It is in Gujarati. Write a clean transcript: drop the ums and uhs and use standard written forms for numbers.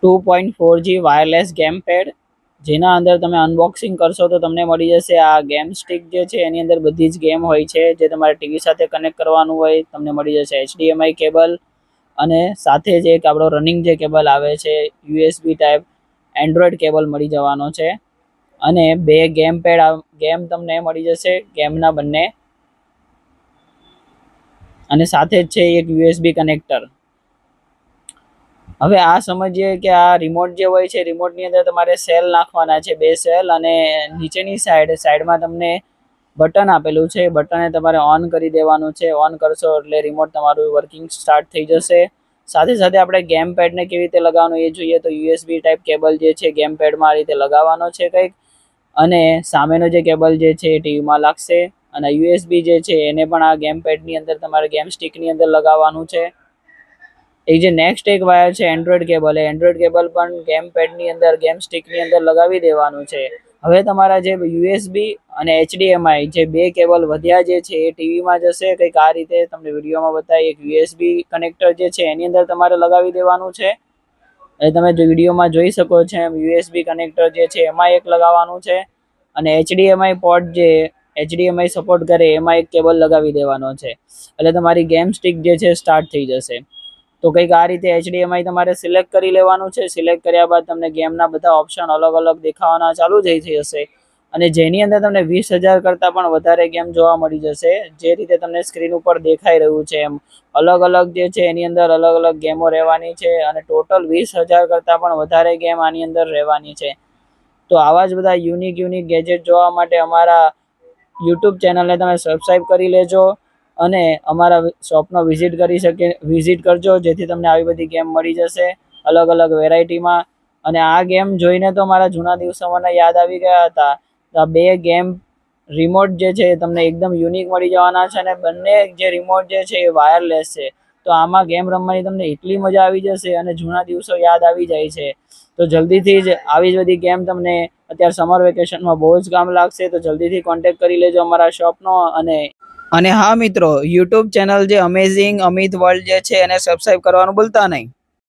2.4G વાયરલેસ ગેમ પેડ, જેના અંદર તમે અનબોક્સિંગ કરશો તો તમને મળી જશે આ ગેમ સ્ટિક જે છે એની અંદર બધી જ ગેમ હોય છે જે તમારે ટીવી સાથે કનેક્ટ કરવાનું હોય. તમને મળી જશે HDMI કેબલ અને સાથે જ એક આપણો રનિંગ જે કેબલ આવે છે USB ટાઈપ એન્ડ્રોઈડ કેબલ મળી જવાનો છે અને 2 ગેમ પેડ ગેમ તમને મળી જશે ગેમના બંને, અને સાથે જ છે એક USB કનેક્ટર. હવે આ સમજીએ કે આ રિમોટ જે હોય છે રિમોટની અંદર તમારે સેલ નાખવાના છે, 2 સેલ, અને નીચેની સાઈડમાં તમને બટન આપેલું છે. બટનને તમારે ઓન કરી દેવાનું છે. ઓન કરશો એટલે રિમોટ તમારું વર્કિંગ સ્ટાર્ટ થઈ જશે. સાથે સાથે આપણે ગેમ પેડને કેવી રીતે લગાવવાનું એ જોઈએ તો USB ટાઈપ કેબલ જે છે ગેમ પેડમાં આ રીતે લગાવવાનો છે કંઈક, અને સામેનો જે કેબલ જે છે એ ટીવીમાં લાગશે, અને USB જે છે એને પણ આ ગેમ પેડની અંદર તમારે ગેમ સ્ટિકની અંદર લગાવવાનું છે. એક જે નેક્સ્ટ એક વાયર છે એન્ડ્રોઈડ કેબલ, એ એન્ડ્રોઈડ કેબલ પણ ગેમ પેડની અંદર ગેમ સ્ટિકની અંદર લગાવી દેવાનું છે. હવે તમારા જે USB અને HDMI જે 2 કેબલ વધ્યા જે છે એ ટીવીમાં જશે કંઈક આ રીતે તમને વિડીયોમાં બતાવી. એક USB કનેક્ટર જે છે એની અંદર તમારે લગાવી દેવાનું છે, એ તમે જો વિડીયોમાં જોઈ શકો છો એમ USB કનેક્ટર જે છે એમાં એક લગાવવાનું છે, અને HDMI પોર્ટ જે HDMI સપોર્ટ કરે એમાં એક કેબલ લગાવી દેવાનો છે. એટલે તમારી ગેમ સ્ટિક જે છે સ્ટાર્ટ થઈ જશે. તો કંઈક આ રીતે HDMI તમારે સિલેક્ટ કરી લેવાનું છે. સિલેક્ટ કર્યા બાદ તમને ગેમના બધા ઓપ્શન અલગ અલગ દેખાવાના ચાલુ થઈ જશે, અને જેની અંદર તમને 20,000 કરતાં પણ વધારે ગેમ જોવા મળી જશે. જે રીતે તમને સ્ક્રીન ઉપર દેખાઈ રહ્યું છે એમ અલગ અલગ જે છે એની અંદર અલગ અલગ ગેમો રહેવાની છે, અને ટોટલ 20,000 કરતાં પણ વધારે ગેમ આની અંદર રહેવાની છે. તો આવા જ બધા યુનિક ગેજેટ જોવા માટે અમારા YouTube ચેનલને તમે સબસ્ક્રાઈબ કરી લેજો, અને અમારા શોપનો વિઝિટ કરજો, જેથી તમને આવી બધી ગેમ મળી જશે અલગ અલગ વેરાયટીમાં. અને આ ગેમ જોઈને તો મારા જૂના દિવસો મને યાદ આવી ગયા હતા. આ 2 ગેમ રિમોટ જે છે તમને એકદમ યુનિક મળી જવાના છે, અને બંને જે રિમોટ જે છે એ વાયરલેસ છે. તો આમાં ગેમ રમવાની તમને એટલી મજા આવી જશે અને જૂના દિવસો યાદ આવી જાય છે. તો જલ્દીથી જ આવી જ બધી ગેમ તમને અત્યારે સમર વેકેશનમાં બહુ જ કામ લાગશે. તો જલ્દીથી કોન્ટેક્ટ કરી લેજો અમારા શોપનો. અને હા મિત્રો, YouTube ચેનલ જે અમેઝિંગ અમિત વર્લ્ડ જે છે એને સબસ્ક્રાઈબ કરવાનું ભૂલતા નહીં.